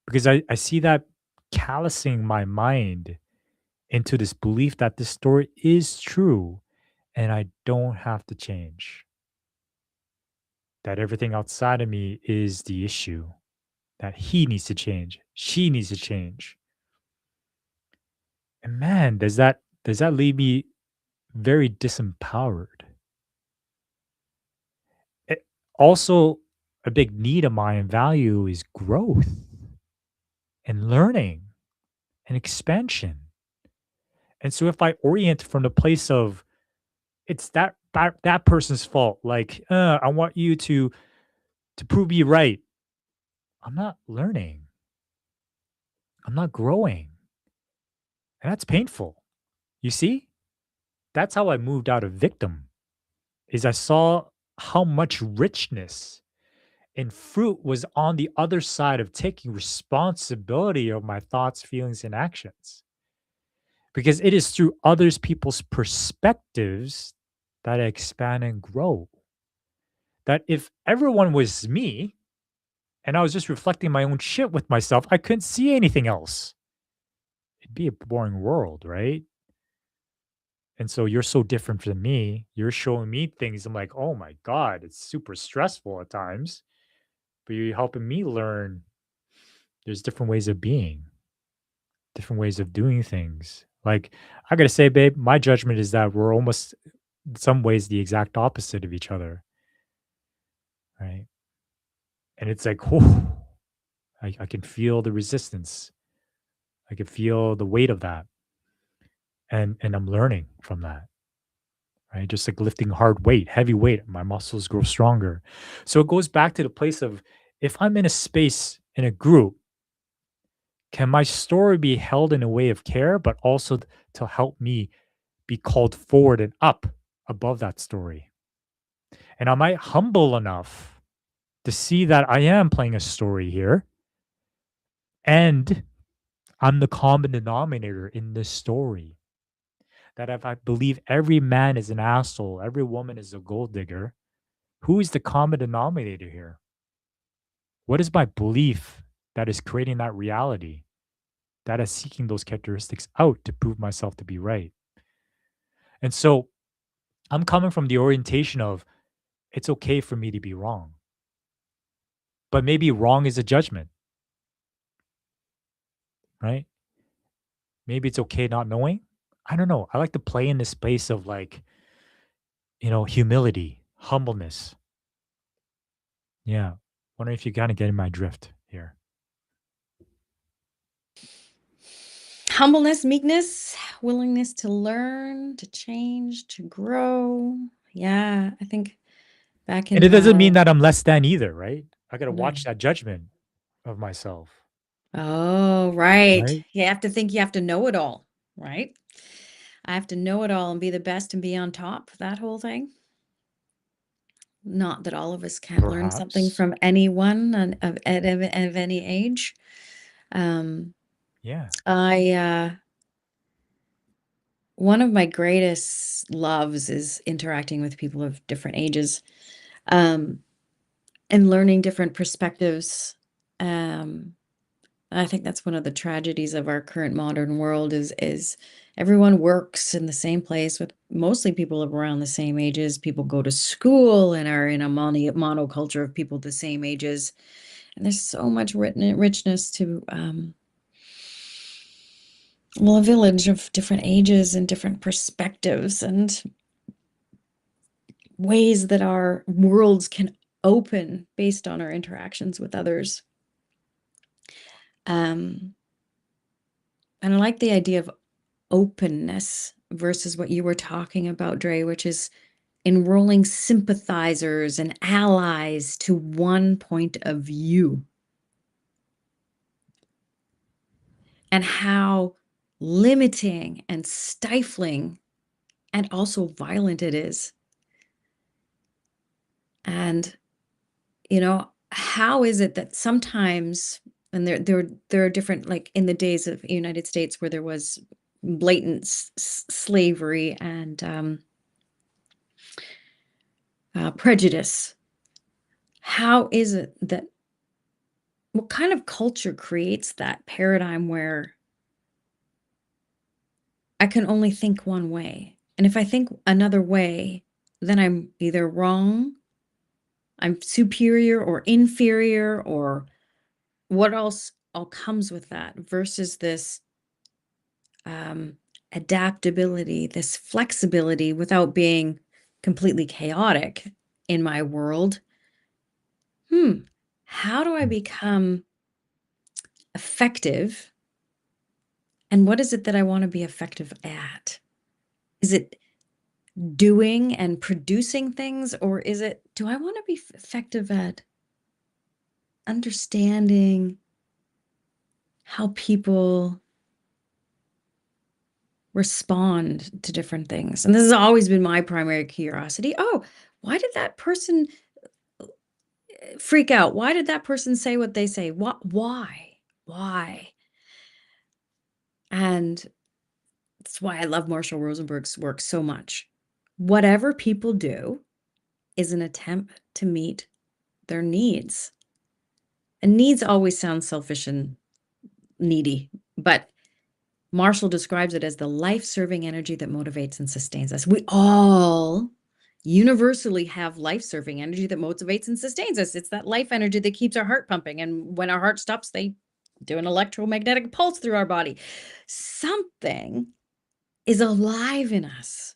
because I see that callousing my mind into this belief that this story is true and I don't have to change, that everything outside of me is the issue, that he needs to change, she needs to change. And man, does that leave me very disempowered. It, also, a big need of mine and value is growth and learning and expansion. And so if I orient from the place of it's that person's fault, like, I want you to prove me right. I'm not learning. I'm not growing. And that's painful. You see? That's how I moved out of victim. Is I saw how much richness and fruit was on the other side of taking responsibility of my thoughts, feelings, and actions. Because it is through others people's perspectives that I expand and grow. That if everyone was me and I was just reflecting my own shit with myself, I couldn't see anything else. It'd be a boring world, right? And so you're so different from me. You're showing me things. I'm like, oh my God, it's super stressful at times. But you're helping me learn there's different ways of being, different ways of doing things. Like, I gotta say, babe, my judgment is that we're almost in some ways the exact opposite of each other. Right. And it's like, whew, I can feel the resistance. I can feel the weight of that. And I'm learning from that. Right. Just like lifting hard weight, heavy weight, my muscles grow stronger. So it goes back to the place of if I'm in a space in a group, can my story be held in a way of care, but also to help me be called forward and up above that story? And am I humble enough to see that I am playing a story here and I'm the common denominator in this story? That if I believe every man is an asshole, every woman is a gold digger, who is the common denominator here? What is my belief that is creating that reality? That is seeking those characteristics out to prove myself to be right. And so I'm coming from the orientation of it's okay for me to be wrong, but maybe wrong is a judgment, right? Maybe it's okay not knowing. I don't know. I like to play in this space of like, humility, humbleness. Yeah. Wondering if you kind of get in my drift here. Humbleness, meekness, willingness to learn, to change, to grow. Yeah, I think back And in it doesn't mean the that I'm less than either, right? I got to no. watch that judgment of myself, Oh, right. right? You have to think you have to know it all, right? I have to know it all and be the best and be on top, that whole thing. Not that all of us can't learn something Perhaps. from anyone of any age. Um, Yeah. I One of my greatest loves is interacting with people of different ages, um, and learning different perspectives. Um, I think that's one of the tragedies of our current modern world is everyone works in the same place with mostly people of around the same ages. People go to school and are in a monoculture of people the same ages. And there's so much richness to well, a village of different ages and different perspectives and ways that our worlds can open based on our interactions with others. Um, and I like the idea of openness versus what you were talking about, Dre, which is enrolling sympathizers and allies to one point of view, and how limiting and stifling and also violent it is. And, how is it that sometimes, and there are different, like in the days of United States where there was blatant slavery and prejudice. How is it that what kind of culture creates that paradigm where I can only think one way? And if I think another way, then I'm either wrong, I'm superior or inferior, or what else all comes with that versus this um, adaptability, this flexibility without being completely chaotic in my world. How do I Mm. become effective And what is it that I want to be effective at? Is it doing and producing things, or is it, do I want to be effective at understanding how people respond to different things? And this has always been my primary curiosity. Oh, why did that person freak out? Why did that person say what they say? What? Why? Why? And that's why I love Marshall Rosenberg's work so much. Whatever people do is an attempt to meet their needs. And needs always sound selfish and needy, but Marshall describes it as the life-serving energy that motivates and sustains us. We all universally have life-serving energy that motivates and sustains us. It's that life energy that keeps our heart pumping. And when our heart stops, they do an electromagnetic pulse through our body. Something is alive in us,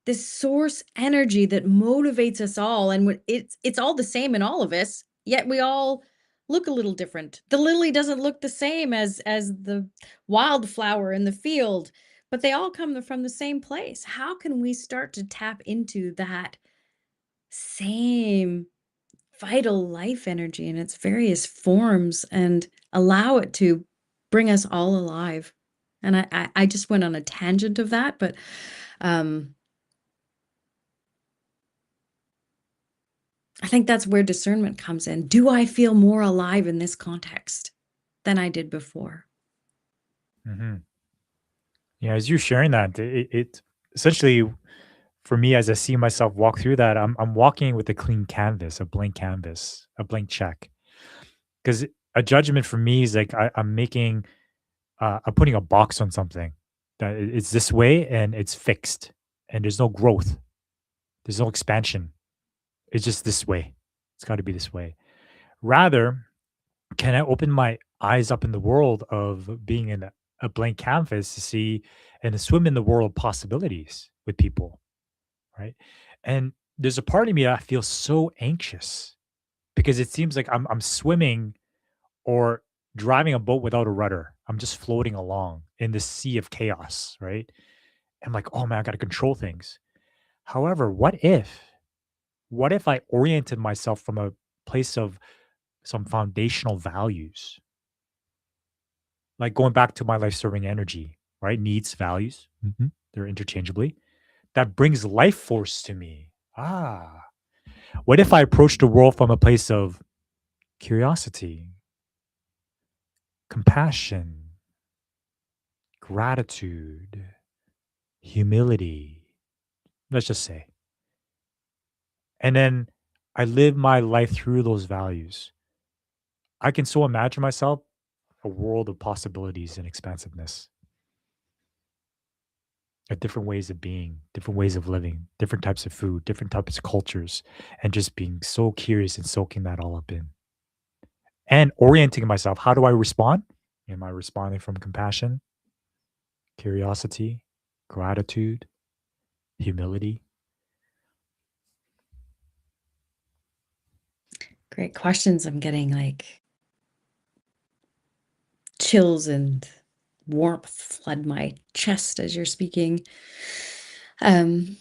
this source energy that motivates us all, and it's all the same in all of us, yet we all look a little different. The lily doesn't look the same as the wildflower in the field, but they all come from the same place. How can we start to tap into that same vital life energy in its various forms and allow it to bring us all alive? And I just went on a tangent of that, but um I think that's where discernment comes in. Do I feel more alive in this context than I did before? Hmm. Yeah, as you're sharing that, it essentially for me as I see myself walk through that, I'm walking with a clean canvas, a blank check. Because a judgment for me is like I'm making, I'm putting a box on something that it's this way and it's fixed, and there's no growth, there's no expansion. It's just this way. It's got to be this way. Rather, can I open my eyes up in the world of being in a blank canvas to see and to swim in the world of possibilities with people, right? And there's a part of me that feels so anxious because it seems like I'm swimming or driving a boat without a rudder. I'm just floating along in this sea of chaos, right? I'm like, oh man, I got to control things. However, what if I oriented myself from a place of some foundational values, like going back to my life serving energy, right? Needs, values, they're interchangeably. That brings life force to me. Ah, what if I approach the world from a place of curiosity, compassion, gratitude, humility, let's just say. And then I live my life through those values. I can so imagine myself a world of possibilities and expansiveness, of different ways of being, different ways of living, different types of food, different types of cultures, and just being so curious and soaking that all up in and orienting myself. How do I respond? Am I responding from compassion, curiosity, gratitude, humility? Great questions. I'm getting like chills and warmth flood my chest as you're speaking. Um,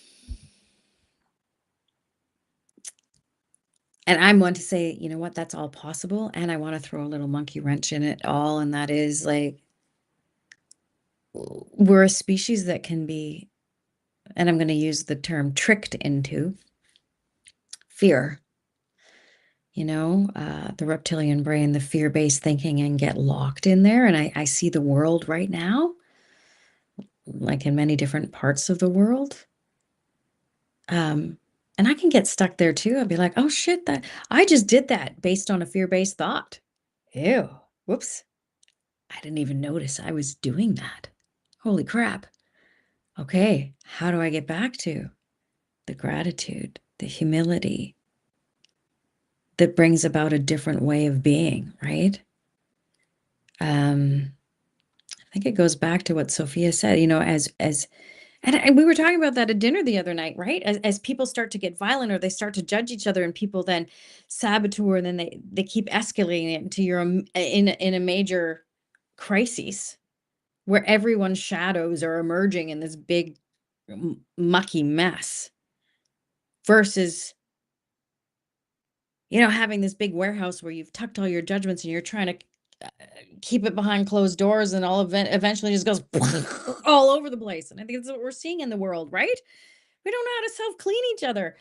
and I'm one to say, you know what, that's all possible. And I want to throw a little monkey wrench in it all. And that is like, we're a species that can be, and I'm going to use the term tricked into fear. The reptilian brain, the fear-based thinking, and get locked in there. And I see the world right now, like in many different parts of the world. And I can get stuck there too. I'd be like, oh shit, that I just did that based on a fear-based thought. Ew, whoops. I didn't even notice I was doing that. Holy crap. Okay, how do I get back to the gratitude, the humility that brings about a different way of being, right? I think it goes back to what Sophia said, and we were talking about that at dinner the other night, right? As people start to get violent or they start to judge each other, and people then saboteur, and then they keep escalating it into in a major crisis. where everyone's shadows are emerging in this big mucky mess versus, having this big warehouse where you've tucked all your judgments and you're trying to keep it behind closed doors, and all eventually just goes all over the place. And I think that's what we're seeing in the world, right? We don't know how to self-clean each other.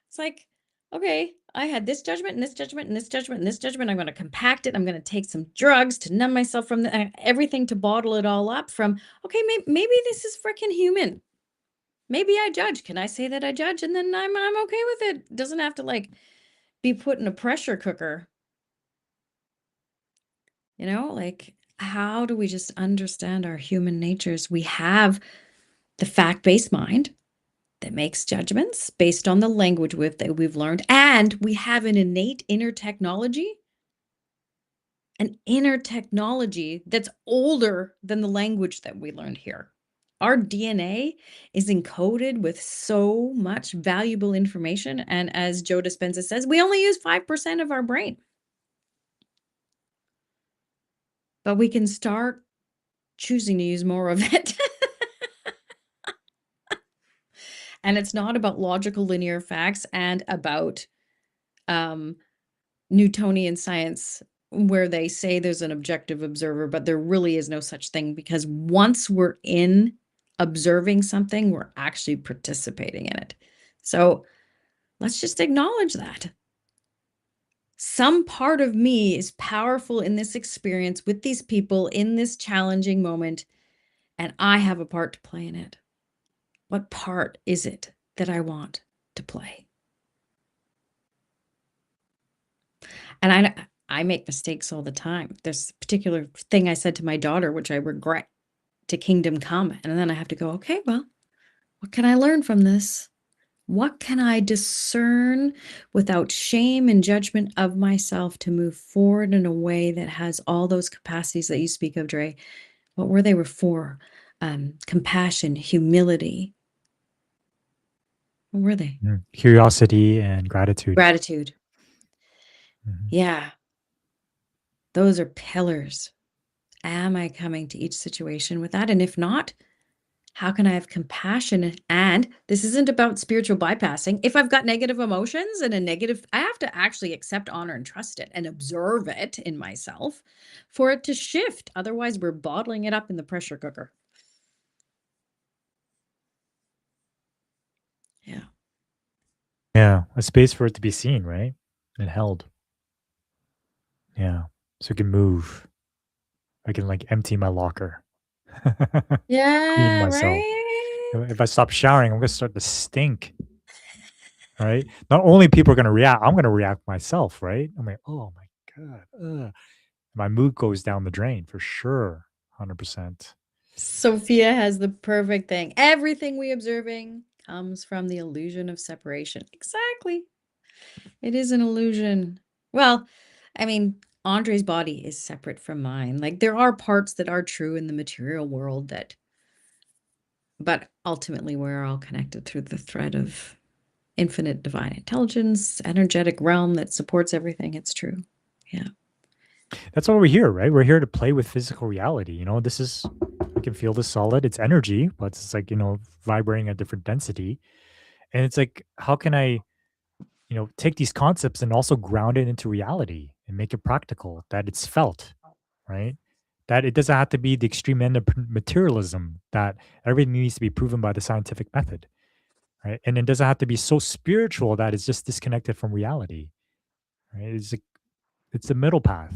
It's like, okay, I had this judgment and this judgment and this judgment and this judgment. I'm going to compact it. I'm going to take some drugs to numb myself from everything, to bottle it all up from, okay, maybe this is freaking human. Maybe I judge. Can I say that I judge? And then I'm okay with it. It doesn't have to like be put in a pressure cooker. Like, how do we just understand our human natures? We have the fact-based mind that makes judgments based on the language that we've learned. And we have an inner technology that's older than the language that we learned here. Our DNA is encoded with so much valuable information. And as Joe Dispenza says, we only use 5% of our brain. But we can start choosing to use more of it. And it's not about logical linear facts and about Newtonian science, where they say there's an objective observer, but there really is no such thing, because once we're in observing something, we're actually participating in it. So let's just acknowledge that. Some part of me is powerful in this experience with these people in this challenging moment, and I have a part to play in it. What part is it that I want to play? And I make mistakes all the time. There's a particular thing I said to my daughter, which I regret to kingdom come. And then I have to go, okay, well, what can I learn from this? What can I discern without shame and judgment of myself to move forward in a way that has all those capacities that you speak of, Dre? What were they for? Compassion, humility. What were they? Curiosity and gratitude. Gratitude. Mhm. Yeah. Those are pillars. Am I coming to each situation with that? And if not, how can I have compassion? And this isn't about spiritual bypassing. If I've got negative emotions and I have to actually accept, honor, and trust it and observe it in myself for it to shift. Otherwise, we're bottling it up in the pressure cooker. Yeah. Yeah, a space for it to be seen, right? And held. Yeah. So it can move. I can like empty my locker. Clean Yeah, myself. right? If I stop showering, I'm gonna start to stink, right? Not only people are gonna react, I'm gonna react myself, right? I'm like, oh my god, my mood goes down the drain for sure, 100%. Sophia has the perfect thing. Everything we observing comes from the illusion of separation. Exactly. It is an illusion. Well, I mean, Andre's body is separate from mine. Like, there are parts that are true in the material world but ultimately we're all connected through the thread of infinite divine intelligence, energetic realm that supports everything. It's true. Yeah. That's why we're here, right? We're here to play with physical reality. This is, I can feel the solid. It's energy, but it's like, vibrating at different density. And it's like, how can I, take these concepts and also ground it into reality and make it practical, that it's felt, right? That it doesn't have to be the extreme end of materialism, that everything needs to be proven by the scientific method, right? And it doesn't have to be so spiritual that it's just disconnected from reality, right? It's the middle path.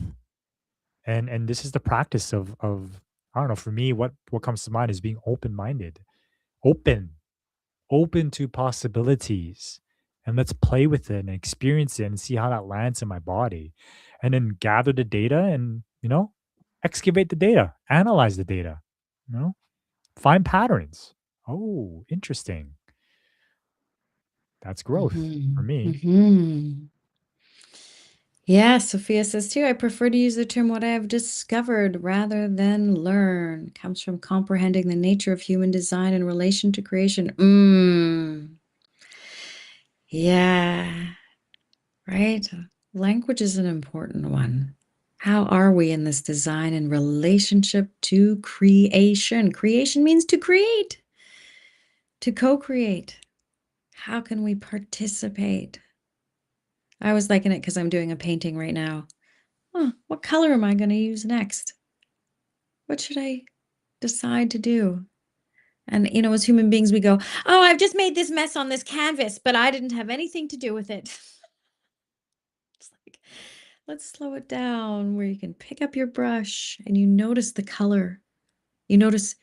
And this is the practice of I don't know, for me, what comes to mind is being open-minded, open, open to possibilities, and let's play with it and experience it and see how that lands in my body, and then gather the data and excavate the data, analyze the data, you know find patterns. Oh, interesting. That's growth for Hmm. me. Hmm. Yeah, Sophia says too, I prefer to use the term what I have discovered rather than learn. Comes from comprehending the nature of human design in relation to creation. Yeah, right. Language is an important one. How are we in this design and relationship to creation? Creation means to create, to co-create. How can we participate? I was liking it because I'm doing a painting right now. What color am I going to use next? What should I decide to do? And, as human beings, we go, oh, I've just made this mess on this canvas, but I didn't have anything to do with it. It's like, let's slow it down where you can pick up your brush and you notice the color. You notice,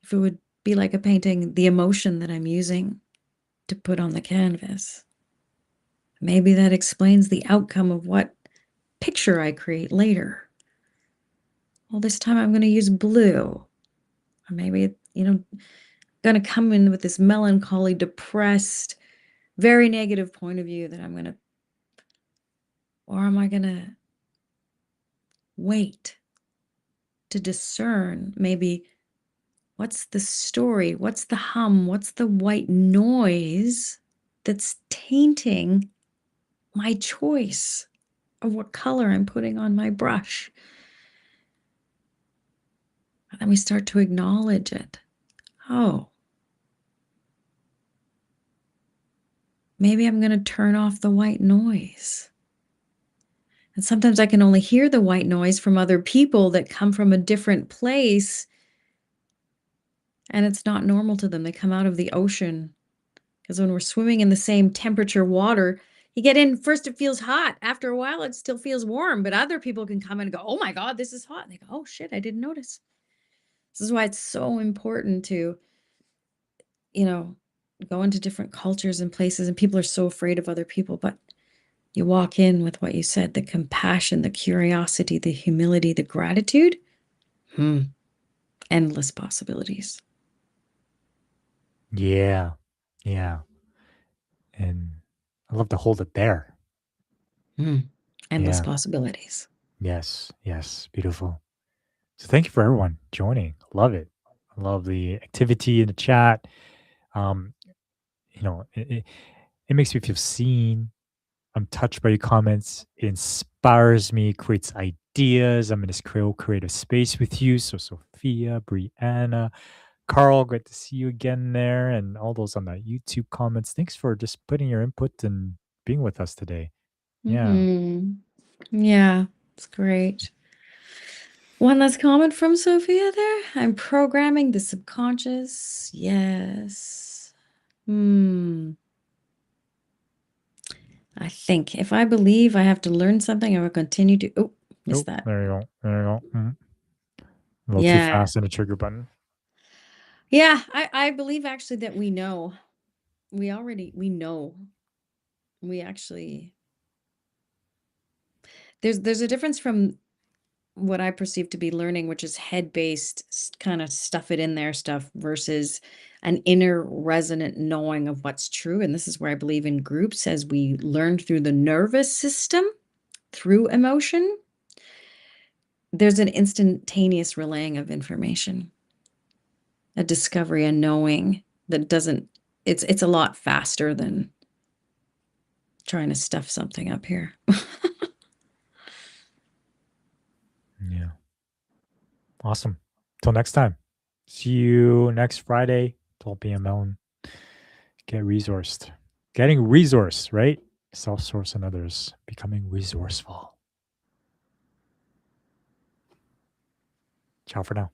if it would be like a painting, the emotion that I'm using to put on the canvas. Maybe that explains the outcome of what picture I create later. Well, this time I'm going to use blue. Or maybe, going to come in with this melancholy, depressed, very negative point of view that I'm going to, or am I going to wait to discern maybe what's the story, what's the hum, what's the white noise that's tainting my choice of what color I'm putting on my brush. And then we start to acknowledge it. Oh, maybe I'm going to turn off the white noise. And sometimes I can only hear the white noise from other people that come from a different place. And it's not normal to them. They come out of the ocean. Because when we're swimming in the same temperature water, you get in, first it feels hot. After a while, it still feels warm. But other people can come in and go, oh my God, this is hot. And they go, oh shit, I didn't notice. This is why it's so important to, go into different cultures and places. And people are so afraid of other people. But you walk in with what you said, the compassion, the curiosity, the humility, the gratitude. Endless possibilities. Yeah. Yeah. And I love to hold it there. Endless Yeah. possibilities. Yes. Yes. Beautiful. So thank you for everyone joining. Love it. I love the activity in the chat. Um, it makes me feel seen. I'm touched by your comments. It inspires me, creates ideas. I'm in this creative space with you. So Sophia, Brianna, Carl, great to see you again there, and all those on the YouTube comments. Thanks for just putting your input and being with us today. Yeah. Yeah, it's great. One last comment from Sophia there. I'm programming the subconscious. Yes. I think if I believe I have to learn something, I will continue to. Oh, missed Oh, that. there you go. There you go. A little too Yeah. fast on the trigger button. Yeah. I believe actually that we know. We know. We actually, there's a difference from what I perceive to be learning, which is head-based, kind of stuff it in there stuff versus an inner resonant knowing of what's true. And this is where I believe in groups as we learn through the nervous system, through emotion, there's an instantaneous relaying of information, a discovery, a knowing that doesn't, it's a lot faster than trying to stuff something up here. Yeah. Awesome. Till next time. See you next Friday, 12 p.m. Mountain. Get resourced. Getting resource, right? Self source and others. Becoming resourceful. Ciao for now.